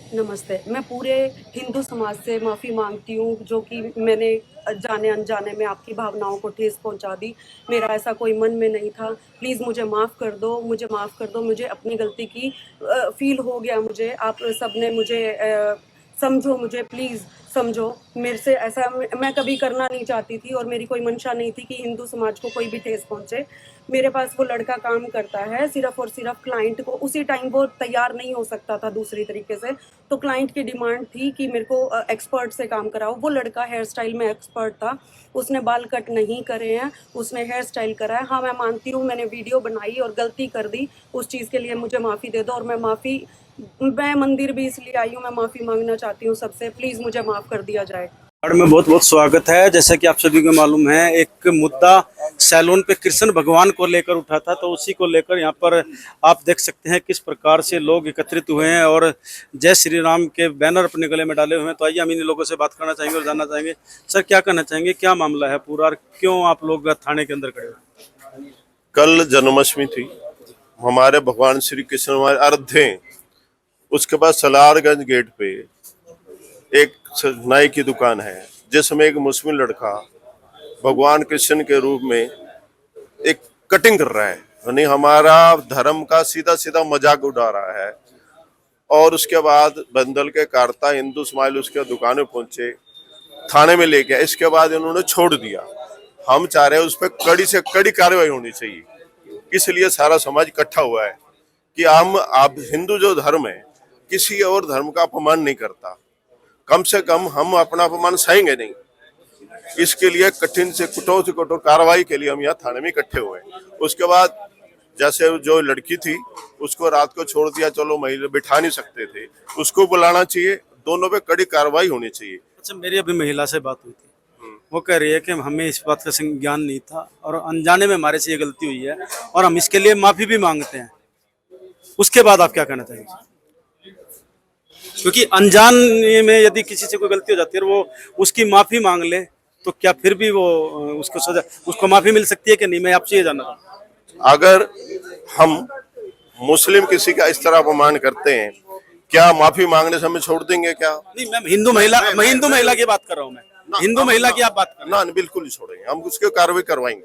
नमस्ते। मैं पूरे हिंदू समाज से माफ़ी माँगती हूँ जो कि मैंने जाने अनजाने में आपकी भावनाओं को ठेस पहुँचा दी। मेरा ऐसा कोई मन में नहीं था। प्लीज़ मुझे माफ़ कर दो, मुझे माफ़ कर दो। मुझे अपनी गलती की फ़ील हो गया मुझे। आप सबने मुझे समझो मुझे, प्लीज़ समझो। मेरे से ऐसा मैं कभी करना नहीं चाहती थी और मेरी कोई मंशा नहीं थी कि हिंदू समाज को कोई भी ठेस पहुँचे। मेरे पास वो लड़का काम करता है सिर्फ़ और सिर्फ़ क्लाइंट को, उसी टाइम वो तैयार नहीं हो सकता था दूसरी तरीके से, तो क्लाइंट की डिमांड थी कि मेरे को एक्सपर्ट से काम कराओ। वो लड़का हेयर स्टाइल में एक्सपर्ट था, उसने बाल कट नहीं करे हैं, उसने हेयर स्टाइल करा है। हाँ, मैं मानती हूँ मैंने वीडियो बनाई और गलती कर दी, उस चीज़ के लिए मुझे माफ़ी दे दो। और मैं मंदिर भी इसलिए आई हूँ, मैं माफ़ी मांगना चाहती हूँ सबसे, प्लीज़ मुझे माफ़ कर दिया जाए। में बहुत बहुत स्वागत है। जैसा कि आप सभी को मालूम है, एक मुद्दा सैलून पे कृष्ण भगवान को लेकर उठा था, तो उसी को लेकर यहाँ पर आप देख सकते हैं किस प्रकार से लोग एकत्रित हुए हैं और जय श्री राम के बैनर अपने गले में डाले हुए हैं। तो आइए हम इन लोगों से बात करना चाहेंगे और जानना चाहेंगे, सर क्या कहना चाहेंगे, क्या मामला है पूरा और क्यों आप लोग थाने के अंदर खड़े हो? कल जन्माष्टमी थी। हमारे भगवान श्री कृष्ण हमारे अर्धे उसके बाद सलारगंज गेट पे एक नाई की दुकान है जिसमें एक मुस्लिम लड़का भगवान कृष्ण के रूप में एक कटिंग कर रहा है, यानी हमारा धर्म का सीधा सीधा मजाक उड़ा रहा है। और उसके बाद बंदल के कारता हिंदू समाज उसके दुकान में पहुंचे, थाने में ले गया। इसके बाद इन्होंने छोड़ दिया। हम चाह रहे हैं उस पर कड़ी से कड़ी कार्रवाई होनी चाहिए। इसलिए सारा समाज इकट्ठा हुआ है कि हम आप हिंदू जो धर्म है किसी और धर्म का अपमान नहीं करता, कम से कम हम अपना अपमान सहेंगे नहीं। इसके लिए कठिन से कठोर कार्रवाई के लिए हम यहाँ थाने में इकट्ठे हुए। उसके बाद जैसे जो लड़की थी उसको रात को छोड़ दिया, चलो महिला बिठा नहीं सकते थे, उसको बुलाना चाहिए, दोनों पे कड़ी कार्रवाई होनी चाहिए। अच्छा, मेरी अभी महिला से बात हुई थी, वो कह रही है कि हमें इस बात का ज्ञान नहीं था और अनजाने में हमारे से ये गलती हुई है और हम इसके लिए माफी भी मांगते हैं। उसके बाद आप क्या कहना चाहेंगे? क्योंकि अनजान में यदि किसी से कोई गलती हो जाती है और वो उसकी माफी मांग ले, तो क्या फिर भी वो उसको सजा, उसको माफी मिल सकती है कि नहीं? मैं आपसे ये जानना था। अगर हम मुस्लिम किसी का इस तरह अपमान करते हैं, क्या माफी मांगने से हमें छोड़ देंगे क्या? नहीं, मैं हिंदू महिला की बात कर रहा हूँ। मैं हिंदू महिला की आप बात कर रहे ना, बिल्कुल नहीं छोड़ेंगे, हम उसके कार्रवाई करवाएंगे।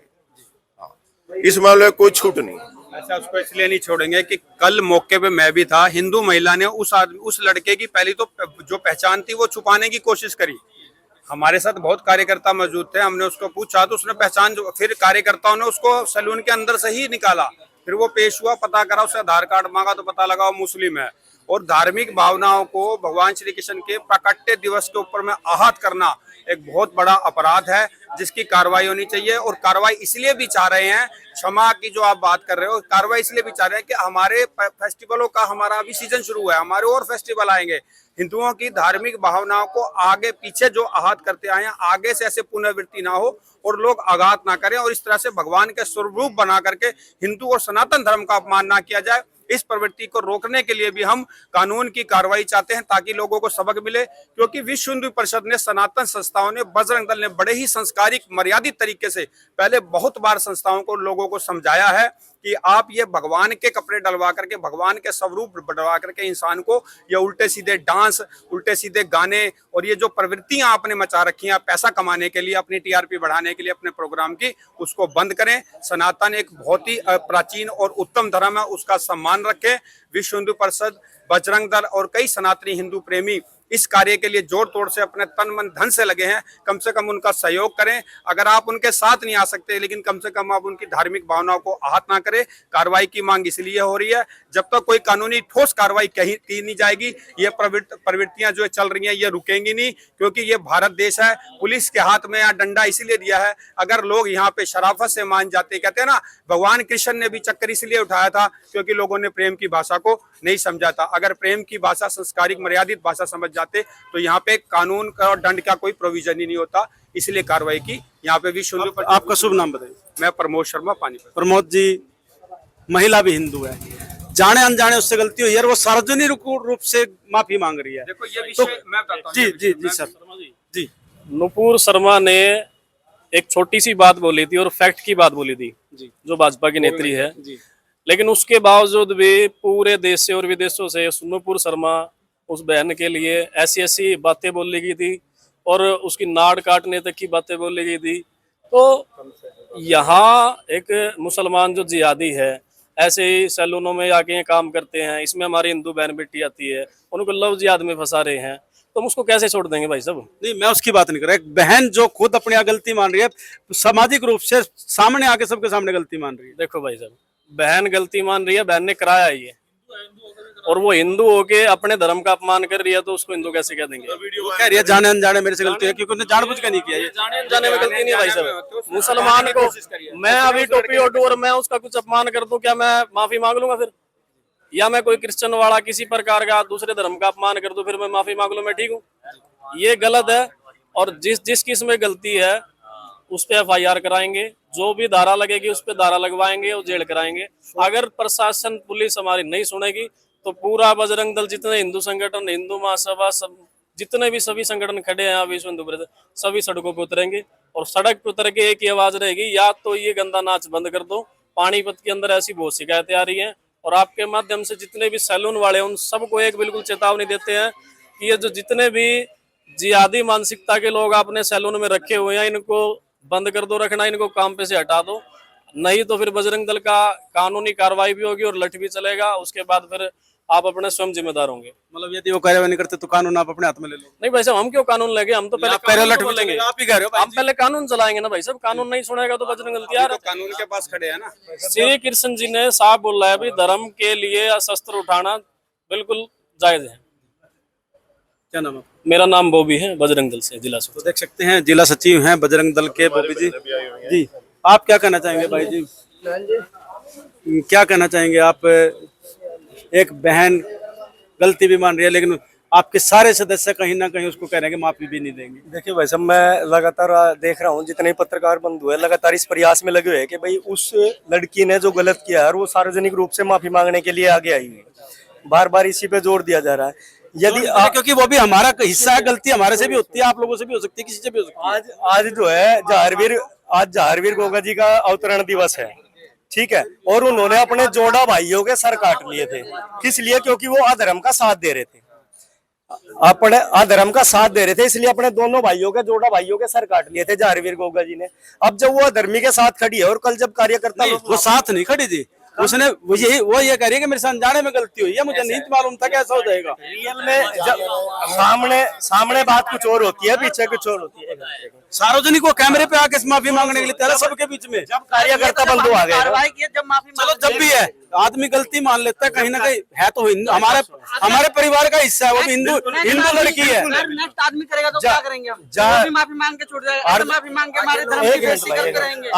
हाँ, इस मामले में कोई छूट नहीं। ऐसा उसको इसलिए नहीं छोड़ेंगे कि कल मौके पे मैं भी था। हिंदू महिला ने उस लड़के की पहली तो जो पहचान थी वो छुपाने की कोशिश करी। हमारे साथ बहुत कार्यकर्ता मौजूद थे, हमने उसको पूछा तो उसने पहचान, फिर कार्यकर्ताओं ने उसको सैलून के अंदर से ही निकाला। फिर वो पेश हुआ, पता करा, उससे आधार कार्ड मांगा तो पता लगा वो मुस्लिम है। और धार्मिक भावनाओं को भगवान श्री कृष्ण के प्राकट्य दिवस के ऊपर में आहत करना एक बहुत बड़ा अपराध है, जिसकी कार्रवाई होनी चाहिए। और कार्रवाई इसलिए भी चाह रहे हैं, क्षमा की जो आप बात कर रहे हो, कार्रवाई इसलिए भी चाह रहे हैं कि हमारे फेस्टिवलों का हमारा अभी सीजन शुरू हुआ है, हमारे और फेस्टिवल आएंगे। हिंदुओं की धार्मिक भावनाओं को आगे पीछे जो आहत करते आए हैं, आगे से ऐसे पुनरावृत्ति ना हो और लोग आघात ना करें और इस तरह से भगवान के स्वरूप बना करके हिंदू और सनातन धर्म का अपमान ना किया जाए। इस प्रवृत्ति को रोकने के लिए भी हम कानून की कार्रवाई चाहते हैं ताकि लोगों को सबक मिले। क्योंकि विश्व हिंदू परिषद ने, सनातन संस्थाओं ने, बजरंग दल ने बड़े ही संस्कारिक मर्यादित तरीके से पहले बहुत बार संस्थाओं को, लोगों को समझाया है कि आप ये भगवान के कपड़े डलवा करके, भगवान के स्वरूप डलवा करके इंसान को ये उल्टे सीधे डांस, उल्टे सीधे गाने और ये जो प्रवृत्तियां आपने मचा रखी हैं पैसा कमाने के लिए, अपनी टीआरपी बढ़ाने के लिए अपने प्रोग्राम की, उसको बंद करें। सनातन एक बहुत ही प्राचीन और उत्तम धर्म है, उसका सम्मान रखें। विश्व हिंदू परिषद, बजरंग दल और कई सनातनी हिंदू प्रेमी इस कार्य के लिए जोर तोड़ से अपने तन मन धन से लगे हैं। कम से कम उनका सहयोग करें। अगर आप उनके साथ नहीं आ सकते, लेकिन कम से कम आप उनकी धार्मिक भावनाओं को आहत ना करें। कार्रवाई की मांग इसलिए हो रही है, जब तक कोई कानूनी ठोस कार्रवाई की नहीं जाएगी, ये प्रवृत्तियां जो चल रही हैं ये रुकेंगी नहीं। क्योंकि ये भारत देश है, पुलिस के हाथ में यहाँ डंडा इसलिए दिया है। अगर लोग यहाँ पे शराफत से मान जाते, कहते हैं ना, भगवान कृष्ण ने भी चक्कर इसलिए उठाया था क्योंकि लोगों ने प्रेम की भाषा को नहीं समझा था। अगर प्रेम की भाषा, संस्कारिक मर्यादित भाषा समझ जाते तो यहाँ पे कानून का और दंड का कोई प्रोविजन ही नहीं होता। इसलिए कार्रवाई की यहाँ पे भी शुरू। आपका शुभ नाम बताइए। मैं प्रमोद शर्मा, पानीपत। प्रमोद जी, महिला भी हिंदू है, जाने अनजाने उससे गलती हुई है और वो सार्वजनिक रूप से माफी मांग रही है। देखो ये विषय मैं बताता हूं। जी जी जी सर जी। नुपुर शर्मा ने एक छोटी सी बात बोली थी और फैक्ट की बात बोली थी जी, जो भाजपा की नेत्री है, जी। लेकिन उसके बावजूद भी पूरे देश से और विदेशों से नुपुर शर्मा उस बहन के लिए ऐसी ऐसी बातें बोली गई थी और उसकी नाड़ काटने तक की बातें बोली गई थी। तो यहाँ एक मुसलमान जो जिहादी है, ऐसे ही सैलूनों में आके ये काम करते हैं, इसमें हमारी हिंदू बहन बेटी आती है, उनको लव जिहाद में फंसा रहे हैं, तो हम उसको कैसे छोड़ देंगे भाई साहब? नहीं, मैं उसकी बात नहीं कर रहा। एक बहन जो खुद अपनी गलती मान रही है, सामाजिक रूप से सामने आके सबके सामने गलती मान रही है। देखो भाई साहब, बहन गलती मान रही है, बहन ने कराया ही है, और वो हिंदू होके अपने धर्म का अपमान कर रही है, तो उसको हिंदू कैसे कह देंगे? वो कह रही है जाने अनजाने मेरे से गलती है, क्योंकि उसने जानबूझ के नहीं किया ये। जाने जाने में गलती नहीं है भाई साहब। मुसलमान को मैं अभी टोपी ओढ़ूं और मैं उसका कुछ अपमान कर दूं, क्या मैं माफी मांग लूंगा फिर? या मैं कोई क्रिश्चियन वाला किसी प्रकार का दूसरे धर्म का अपमान कर दूं, फिर मैं माफी मांग लूं मैं ठीक हूँ? ये गलत है। और जिस किस में गलती है उस पे FIR कराएंगे, जो भी धारा लगेगी उस पे धारा लगवाएंगे और जेल कराएंगे। अगर प्रशासन पुलिस हमारी नहीं सुनेगी तो पूरा बजरंग दल, जितने हिंदू संगठन, हिंदू महासभा, सब जितने भी सभी संगठन खड़े हैं विश्व हिंदू परिषद, सभी सड़कों पे उतरेंगे। और सड़क पे उतर के एक ही आवाज रहेगी, या तो ये गंदा नाच बंद कर दो। पानीपत के अंदर ऐसी बहुत शिकायतें आ रही हैं, और आपके माध्यम से जितने भी सैलून वाले हैं उन सबको एक बिल्कुल चेतावनी देते हैं कि ये जो जितने भी जिहादी मानसिकता के लोग आपने सैलून में रखे हुए हैं, इनको बंद कर दो रखना, इनको काम पे से हटा दो, नहीं तो फिर बजरंग दल का कानूनी कार्रवाई भी होगी और लठ भी चलेगा। उसके बाद फिर आप अपने स्वयं जिम्मेदार होंगे। मतलब यदि वो कार्रवाई नहीं करते तो कानून आप अपने हाथ में ले लो? नहीं भाई साहब, हम क्यों कानून लेंगे? हम तो पहले आप कह रहे हो कानून लठ को भी बोलेंगे, चलेगा, आप ही कह रहे हो भाई हम पहले कानून चलाएंगे ना भाई साहब। कानून नहीं सुनेगा तो बजरंग दल तैयार है। कानून के पास खड़े हैं ना। श्री कृष्ण जी ने साफ बोला है, भाई धर्म के लिए शस्त्र उठाना बिल्कुल जायज है। क्या नाम है? मेरा नाम बॉबी है, बजरंग दल से जिला तो देख सकते हैं जिला सचिव हैं बजरंग दल के बॉबी जी। जी, आप क्या कहना चाहेंगे भाई जी? क्या कहना चाहेंगे आप? एक बहन गलती भी मान रही है, लेकिन आपके सारे सदस्य कहीं ना कहीं उसको कह रहे हैं कि माफी भी नहीं देंगे। देखिए भाई साहब, मैं लगातार देख रहा हूँ जितने पत्रकार बंधु है लगातार इस प्रयास में लगे हुए हैं कि भाई उस लड़की ने जो गलत किया है और वो सार्वजनिक रूप से माफी मांगने के लिए आगे आई है। बार बार इसी पे जोर दिया जा रहा है। यदि क्योंकि वो भी हमारा हिस्सा है, गलती हमारे से भी होती है, आप लोगों से भी हो सकती है, किसी से भी हो सकती है। आज जो है जहारवीर गोगा जी का अवतरण दिवस है, ठीक है, और उन्होंने अपने जोड़ा भाइयों के सर काट लिए थे। किस लिए? क्योंकि वो अधर्म का साथ दे रहे थे, अपने अधर्म का साथ दे रहे थे, इसलिए अपने दोनों भाइयों के, जोड़ा भाइयों के सर काट लिए थे जहारवीर गोगा जी ने। अब जब वो अधर्मी के साथ खड़ी है और कल जब कार्यकर्ता वो साथ नहीं खड़ी थी, उसने वो ये कह रही है कि मेरे से अनजाने में गलती हुई है, मुझे नहीं मालूम था कि ऐसा हो जाएगा। रियल में जब सामने बात कुछ और होती है, पीछे कुछ और होती है। सार्वजनिक को कैमरे पे आके माफी मांगने के लिए तैयार है सबके बीच में। जब कार्यकर्ता बंधु आ गए, चलो जब भी है आदमी गलती मान लेता है, कहीं ना कहीं है तो हमारे परिवार का हिस्सा है, वो भी हिंदू लड़की है। नेक्स्ट आदमी करेगा तो क्या करेंगे हम? वो भी माफी मांग के छूट जाएगा, हम माफी मांग के हमारे धर्म की बेइज्जती करेंगे।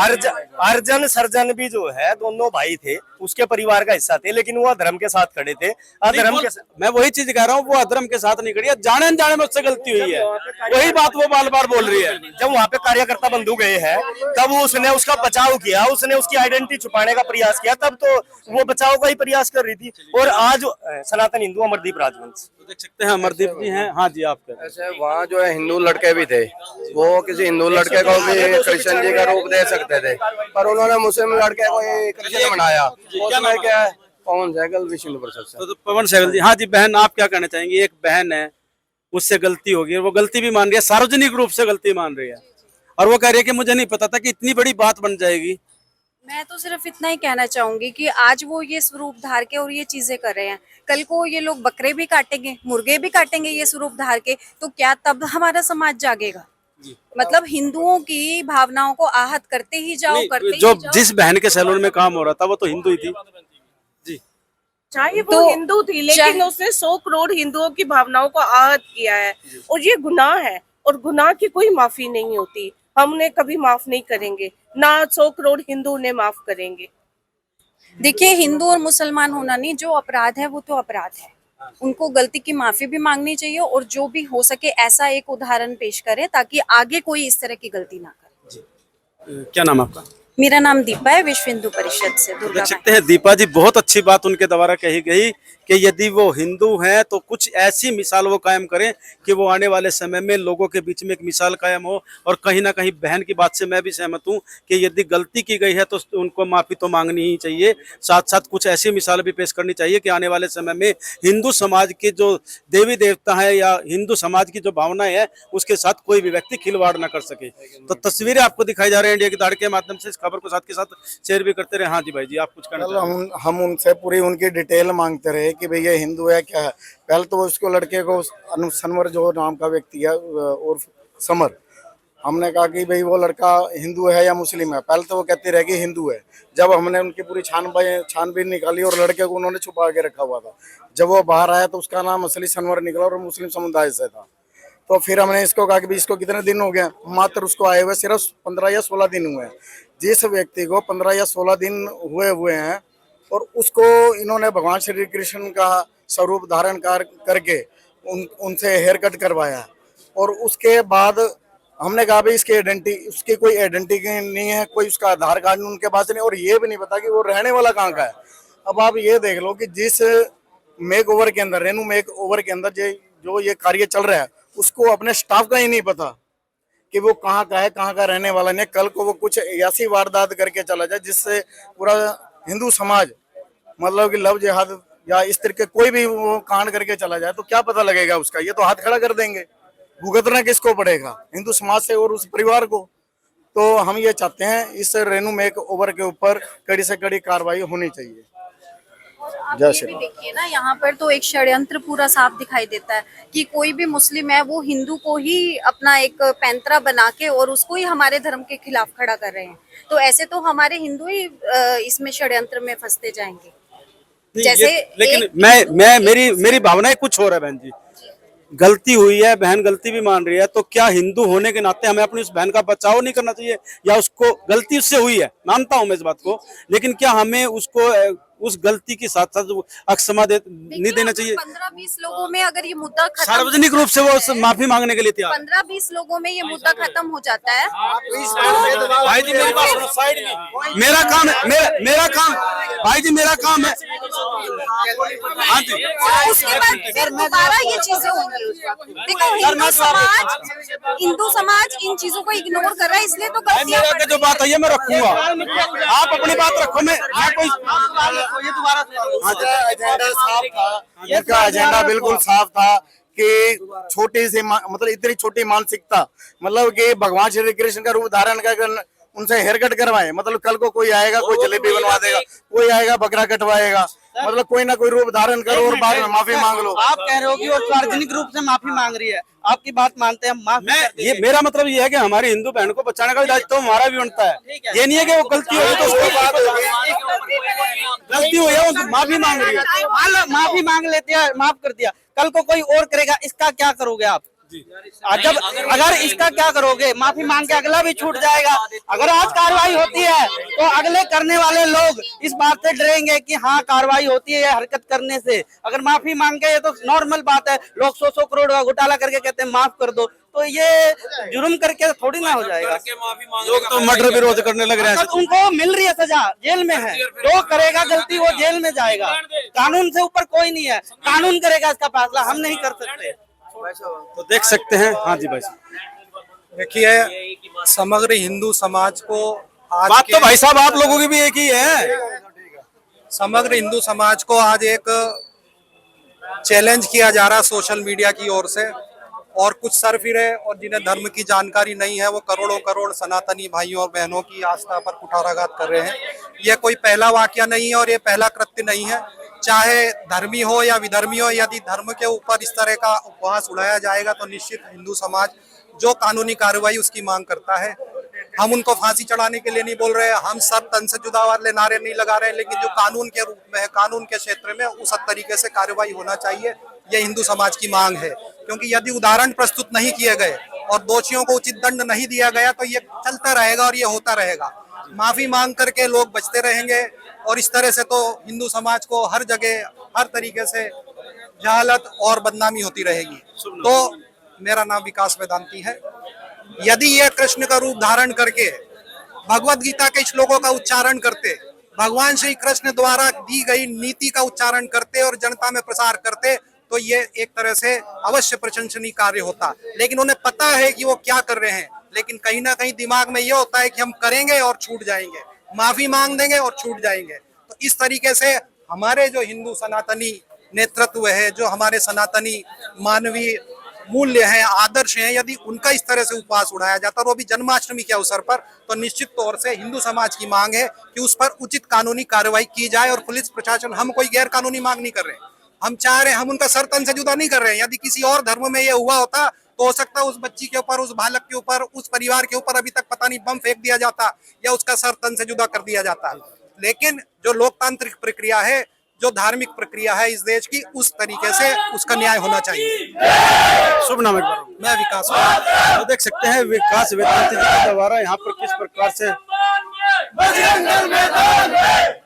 अर्जन सर्जन भी जो है दोनों भाई थे, उसके परिवार का हिस्सा थे, लेकिन वो अधर्म के साथ खड़े थे। अधर्म के मैं वही चीज कह रहा हूँ, वो अधर्म के साथ नहीं खड़ी है, जाने अनजाने में उससे गलती हुई है, वही बात वो बार बार बोल रही है। जब वहाँ पे कार्यकर्ता बंधु गए हैं तब उसने उसका बचाव किया, उसने उसकी आइडेंटिटी छुपाने का प्रयास किया, तब तो वो बचाव का ही प्रयास कर रही थी। और आज सनातन हिंदू अमरदीप राजवंश देख सकते हैं, अमरदीप जी हैं। हाँ जी, आप कह ऐसे वहाँ जो है हिंदू लड़के भी थे, वो किसी हिंदू लड़के को भी कृष्ण जी का रूप दे सकते थे, पर उन्होंने मुस्लिम लड़के को कृष्ण बनाया। उसमें क्या है? पवन सहगल विश्व हिंदू परिषद से। तो पवन सहगल जी। हाँ जी बहन, आप क्या कहना चाहेंगे? एक बहन है, उससे गलती होगी, वो गलती भी मान रही है, सार्वजनिक रूप से गलती मान रही है, और वो कह रही है कि मुझे नहीं पता था कि इतनी बड़ी बात बन जाएगी। मैं तो सिर्फ इतना ही कहना चाहूंगी कि आज वो ये स्वरूप धार के और ये चीजें कर रहे हैं, कल को ये लोग बकरे भी काटेंगे, मुर्गे भी काटेंगे ये स्वरूप धार के, तो क्या तब हमारा समाज जागेगा? मतलब हिंदुओं की भावनाओं को आहत करते ही जाओ, करते जो ही जाओ। जिस बहन के सैलून में काम हो रहा था वो तो हिंदू ही थी। जी, चाहे वो तो हिंदू थी, लेकिन उसने 100 करोड़ हिंदुओं की भावनाओं को आहत किया है, और ये गुनाह है, और गुनाह की कोई माफी नहीं होती। हमने कभी माफ नहीं करेंगे, ना 100 करोड़ हिंदू ने माफ करेंगे। देखिए, हिंदू और मुसलमान होना नहीं, जो अपराध है वो तो अपराध है, उनको गलती की माफी भी मांगनी चाहिए, और जो भी हो सके ऐसा एक उदाहरण पेश करें ताकि आगे कोई इस तरह की गलती ना करे। क्या नाम है आपका? मेरा नाम दीपा है, विश्व हिंदू परिषद से। देख सकते हैं दीपा जी, बहुत अच्छी बात उनके द्वारा कही गई कि यदि वो हिंदू हैं तो कुछ ऐसी मिसाल वो कायम करें कि वो आने वाले समय में लोगों के बीच में एक मिसाल कायम हो। और कहीं ना कहीं बहन की बात से मैं भी सहमत हूँ कि यदि गलती की गई है तो उनको माफ़ी तो मांगनी ही चाहिए, साथ साथ कुछ ऐसी मिसाल भी पेश करनी चाहिए कि आने वाले समय में हिंदू समाज के जो देवी देवता है या हिंदू समाज की जो भावनाएं है उसके साथ कोई भी व्यक्ति खिलवाड़ ना कर सके। तो तस्वीरें आपको दिखाई जा रही है इंडिया की दाढ़ के माध्यम से, इस खबर को साथ के साथ शेयर भी करते रहे। हाँ जी भाई जी, आप कुछ कहना चाहेंगे? हम उनसे पूरी उनकी डिटेल मांगते रहे कि भैया हिंदू है क्या है। पहले तो उसको लड़के को सनवर जो नाम का व्यक्ति है और समर, हमने कहा कि भाई वो लड़का हिंदू है या मुस्लिम है। पहले तो वो कहते रहे कि हिंदू है। जब हमने उनकी पूरी छानबीन निकाली और लड़के को उन्होंने छुपा के रखा हुआ था, जब वो बाहर आया तो उसका नाम असली सनवर निकला और मुस्लिम समुदाय से था। तो फिर हमने इसको कहा कि भाई इसको कितने दिन हो गए, मात्र उसको आए हुए सिर्फ 15 या 16 दिन हुए हैं। जिस व्यक्ति को 15 या 16 दिन हुए हैं और उसको इन्होंने भगवान श्री कृष्ण का स्वरूप धारण करके उनसे हेयर कट करवाया। और उसके बाद हमने कहा भाई उसकी कोई आइडेंटिटी नहीं है, कोई उसका आधार कार्ड उनके पास नहीं, और ये भी नहीं पता कि वो रहने वाला कहाँ का है। अब आप ये देख लो कि जिस मेक ओवर के अंदर, रेनू मेक ओवर के अंदर जो ये कार्य चल रहा है, उसको अपने स्टाफ का ही नहीं पता कि वो कहाँ का है, कहाँ का रहने वाला नहीं। कल को वो कुछ ऐसी वारदात करके चला जाए जिससे पूरा हिंदू समाज मतलब कि लव जिहाद या इस तरह के कोई भी वो कांड करके चला जाए तो क्या पता लगेगा उसका। ये तो हाथ खड़ा कर देंगे, भुगतना किसको पड़ेगा? हिंदू समाज से और उस परिवार को। तो हम ये चाहते हैं इस रेनू मेक ओवर के ऊपर कड़ी से कड़ी कार्रवाई होनी चाहिए। आप ये भी देखिए ना, यहाँ पर तो एक षड्यंत्र पूरा साफ दिखाई देता है कि कोई भी मुस्लिम है वो हिंदू को ही अपना एक पैंतरा बना के और उसको ही हमारे धर्म के खिलाफ खड़ा कर रहे हैं। तो ऐसे तो हमारे हिंदू ही इसमें षड्यंत्र में फंसते जाएंगे। जैसे लेकिन मेरी भावनाएं कुछ हो रहा है बहन जी। गलती हुई है, बहन गलती भी मान रही है, तो क्या हिंदू होने के नाते हमें अपनी उस बहन का बचाव नहीं करना चाहिए? या उसको गलती उससे हुई है, मानता हूं मैं इस बात को, लेकिन क्या हमें उसको उस गलती के साथ साथ अक्षमा नहीं देना चाहिए? 15-20 लोगों में अगर ये मुद्दा खत्म, सार्वजनिक रूप से वो माफी मांगने के लिए तैयार। 15-20 लोगों में ये मुद्दा खत्म हो जाता है। भाई जी मेरी बात सुनो, साइड में मेरा काम है, मेरा काम भाई जी, मेरा काम है। हाँ जी, उसके बाद फिर दोबारा ये चीजें होंगी। देखो हिंदू समाज इन चीजों को इग्नोर कर रहा है, इसलिए तो गलतियां। जो बात है मैं रखूंगा, आप अपनी बात रखो। मैं कोई एजेंडा साफ था, इनका एजेंडा बिल्कुल साफ था कि छोटी सी मतलब इतनी छोटी मानसिकता, मतलब कि भगवान श्री कृष्ण का रूप धारण कर उनसे हेयर कट करवाए। मतलब कल को कोई आएगा, कोई जलेबी बनवा देगा, कोई आएगा बकरा कटवाएगा, मतलब कोई ना कोई रूप धारण करो और बाद में माफी मांग लो। आप कह रहे हो कि वो सार्वजनिक रूप से माफी मांग रही है, आपकी बात मानते हैं, माफी ये मेरा मतलब ये है कि हमारी हिंदू बहन को बचाने का दायित्व तो हमारा भी बनता है। ये नहीं है कि वो गलती हुई तो उसको गलती हुई है वो माफी मांग रही है, माफी मांग लेते हैं, माफ कर दिया, कल को कोई और करेगा, इसका क्या करोगे आप? जब अगर इसका क्या करोगे? माफी मांग के अगला भी छूट जाएगा। अगर आज कार्रवाई होती है तो अगले करने वाले लोग इस बात से डरेंगे कि हाँ कार्रवाई होती है हरकत करने से। अगर माफी मांग के, ये तो नॉर्मल बात है, लोग 100 करोड़ का घोटाला करके कहते हैं माफ कर दो, तो ये जुर्म करके थोड़ी ना हो जाएगा। लोग तो मर्डर विरोध करने लग रहे हैं। उनको मिल रही है सजा, जेल में है, जो करेगा गलती वो जेल में जाएगा। कानून से ऊपर कोई नहीं है, कानून करेगा इसका फैसला, हम नहीं कर सकते। तो देख सकते हैं। हाँ जी भाई, देखिए समग्र हिंदू समाज को आज बात तो भाई साहब आप लोगों की भी एक ही है। समग्र हिंदू समाज को आज एक चैलेंज किया जा रहा है सोशल मीडिया की ओर से, और कुछ सरफिरे और जिन्हें धर्म की जानकारी नहीं है वो करोड़ों करोड़ सनातनी भाइयों और बहनों की आस्था पर कुठाराघात कर रहे हैं। यह कोई पहला वाकया नहीं है और ये पहला कृत्य नहीं है। चाहे धर्मी हो या विधर्मी हो, यदि धर्म के ऊपर इस तरह का उपहास उड़ाया जाएगा तो निश्चित हिंदू समाज जो कानूनी कार्रवाई उसकी मांग करता है। हम उनको फांसी चढ़ाने के लिए नहीं बोल रहे हैं, हम सब तन से जुदा वाले नारे नहीं लगा रहे हैं, लेकिन जो कानून के रूप में है, कानून के क्षेत्र में उस तरीके से कार्रवाई होना चाहिए, यह हिंदू समाज की मांग है। क्योंकि यदि उदाहरण प्रस्तुत नहीं किए गए और दोषियों को उचित दंड नहीं दिया गया तो ये चलता रहेगा और ये होता रहेगा। माफी मांग करके लोग बचते रहेंगे और इस तरह से तो हिंदू समाज को हर जगह हर तरीके से जहालत और बदनामी होती रहेगी। तो मेरा नाम विकास वेदांती है। यदि ये कृष्ण का रूप धारण करके भगवत गीता के श्लोकों का उच्चारण करते, भगवान श्री कृष्ण द्वारा दी गई नीति का उच्चारण करते और जनता में प्रसार करते तो ये एक तरह से अवश्य प्रशंसनीय कार्य होता। लेकिन उन्हें पता है कि वो क्या कर रहे हैं, लेकिन कहीं ना कहीं दिमाग में ये होता है कि हम करेंगे और छूट जाएंगे, माफी मांग देंगे और छूट जाएंगे। तो इस तरीके से हमारे जो हिंदू सनातनी नेतृत्व है, जो हमारे सनातनी मानवीय मूल्य हैं, आदर्श हैं, यदि उनका इस तरह से उपवास उड़ाया जाता और वो भी जन्माष्टमी के अवसर पर, तो निश्चित तौर से हिंदू समाज की मांग है कि उस पर उचित कानूनी कार्रवाई की जाए। और पुलिस प्रशासन, हम कोई गैर कानूनी मांग नहीं कर रहे, हम चाह रहे हैं, हम उनका सर तन से जुदा नहीं कर रहे हैं। यदि किसी और धर्म में ये हुआ होता तो हो सकता है उस बच्ची के ऊपर, उस बालक के ऊपर, उस परिवार के ऊपर अभी तक पता नहीं बम फेंक दिया जाता या उसका सर तन से जुदा कर दिया जाता। लेकिन जो लोकतांत्रिक प्रक्रिया है, जो धार्मिक प्रक्रिया है इस देश की, उस तरीके से उसका न्याय होना चाहिए। शुभ नाम? मैं विकास। तो देख सकते हैं विकास वेदांत जी के द्वारा यहाँ पर किस प्रकार से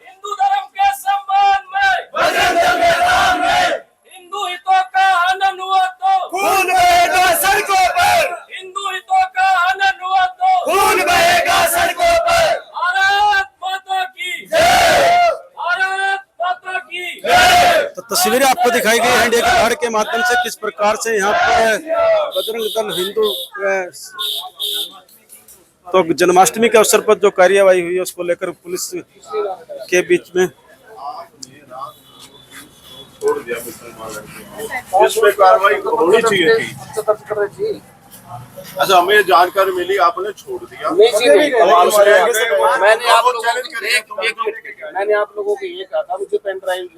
हिंदू धर्म के सम्मान में हिंदू हितों का हनन हुआ तो खून बहेगा सड़कों पर, हिंदू हितों का हनन हुआ तो खून बहेगा सड़कों पर। भारत माता की जय, भारत माता की जय। तो तस्वीरें आपको दिखाई गई है इंडिया के पहाड़ के माध्यम से किस प्रकार से यहाँ पर बजरंग दल हिंदू तो जन्माष्टमी के अवसर पर जो कार्यवाही हुई है उसको लेकर पुलिस के बीच में छोड़ दिया। इस पे कार्रवाई होनी चाहिए थी। अच्छा, हमें जानकारी मिली, आपने छोड़ दिया। मैंने आप लोगों को ये कहा था, मुझे पेन ड्राइव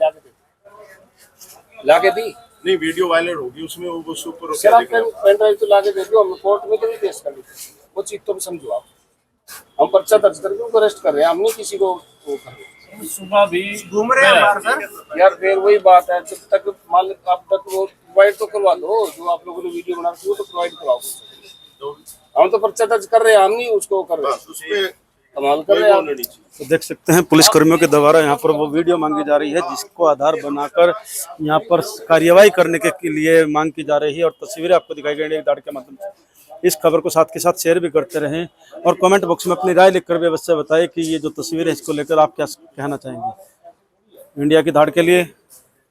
लाके दी। नहीं, वीडियो वायरल होगी उसमें, वो सुपर सर आप पेन ड्राइव तो लाके दे दो, हम कोर्ट में तो नहीं पेश कर लेते। वो चीज तो समझो आप, हम पर्चा दर्ज करके उनको अरेस्ट कर रहे हैं, हम नहीं किसी को वो कर रहे। सुबह भी घूम रहे हैं सर यार, फिर वही बात है, जब तक मालिक अब तक वो प्रोवाइड तो करवा दो, जो आप लोगों ने वीडियो बना रखी है तो प्रोवाइड करवाओ। हम तो पर्चा दर्ज कर रहे हैं, हम नहीं उसको कर रहे, कमाल कर रहे हैं। तो देख सकते हैं पुलिस कर्मियों के द्वारा यहाँ पर वो वीडियो मांगी जा रही है जिसको आधार बनाकर यहाँ पर कार्यवाही करने के लिए मांग की जा रही है। और तस्वीरें आपको दिखाई गई इंडिया के पहाड़ के माध्यम से। इस खबर को साथ के साथ शेयर भी करते रहें और कमेंट बॉक्स में अपनी राय लिखकर भी अवश्य बताएं कि ये जो तस्वीरें हैं इसको लेकर आप क्या कहना चाहेंगे। इंडिया की धाड़ के लिए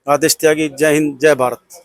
आदेश त्यागी। जय हिंद, जय भारत।